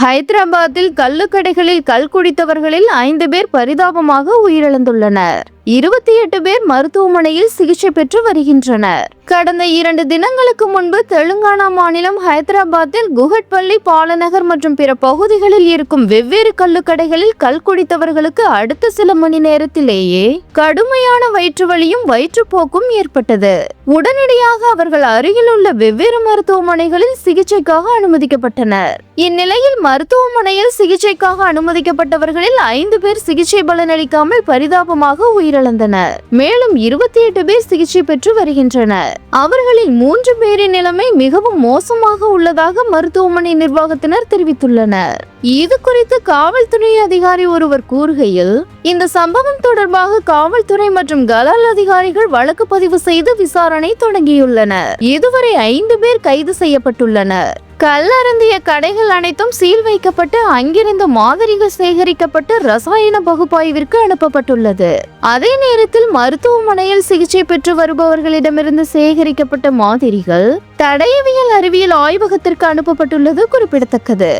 ஹைதராபாத்தில் கள்ளுக்கடைகளில் கல் குடித்தவர்களில் 5 பேர் பரிதாபமாக உயிரிழந்துள்ளனர். 28 பேர் மருத்துவமனையில் சிகிச்சை பெற்று வருகின்றனர். கடந்த 2 தினங்களுக்கு முன்பு தெலுங்கானா மாநிலம் ஹைதராபாத்தில் குஹட்பள்ளி, பாலநகர் மற்றும் பிற பகுதிகளில் இருக்கும் வெவ்வேறு கள்ளுக்கடைகளில் கல் குடித்தவர்களுக்கு அடுத்த சில மணி நேரத்திலேயே கடுமையான வயிற்று வலியும் வயிற்றுப்போக்கும் ஏற்பட்டது. உடனடியாக அவர்கள் அருகில் உள்ள வெவ்வேறு மருத்துவமனைகளில் சிகிச்சைக்காக அனுமதிக்கப்பட்டனர். இந்நிலையில் மருத்துவமனையில் சிகிச்சைக்காக அனுமதிக்கப்பட்டவர்களில் 5 பேர் சிகிச்சை பலனளிக்காமல் பரிதாபமாக உயிரிழந்தனர். மேலும் 28 பேர் சிகிச்சை பெற்று வருகின்றனர். அவர்களில் 3 பேரின் நிலைமை மிகவும் மோசமாக உள்ளதாக மருத்துவமனை நிர்வாகத்தினர் தெரிவித்துள்ளனர். இது குறித்து காவல்துறை அதிகாரி ஒருவர் கூறுகையில், இந்த சம்பவம் தொடர்பாக காவல்துறை மற்றும் கலால் அதிகாரிகள் வழக்கு பதிவு செய்து விசாரணை தொடங்கியுள்ளனர். இதுவரை 5 பேர் கைது செய்யப்பட்டுள்ளனர். கல்லருந்திய கடைகள் அனைத்தும் சீல் வைக்கப்பட்டு அங்கிருந்த மாதிரிகள் சேகரிக்கப்பட்டு ரசாயன பகுப்பாய்விற்கு அனுப்பப்பட்டுள்ளது. அதே நேரத்தில் மருத்துவமனையில் சிகிச்சை பெற்று வருபவர்களிடமிருந்து சேகரிக்கப்பட்ட மாதிரிகள் தடயவியல் அறிவியல் ஆய்வகத்திற்கு அனுப்பப்பட்டுள்ளது குறிப்பிடத்தக்கது.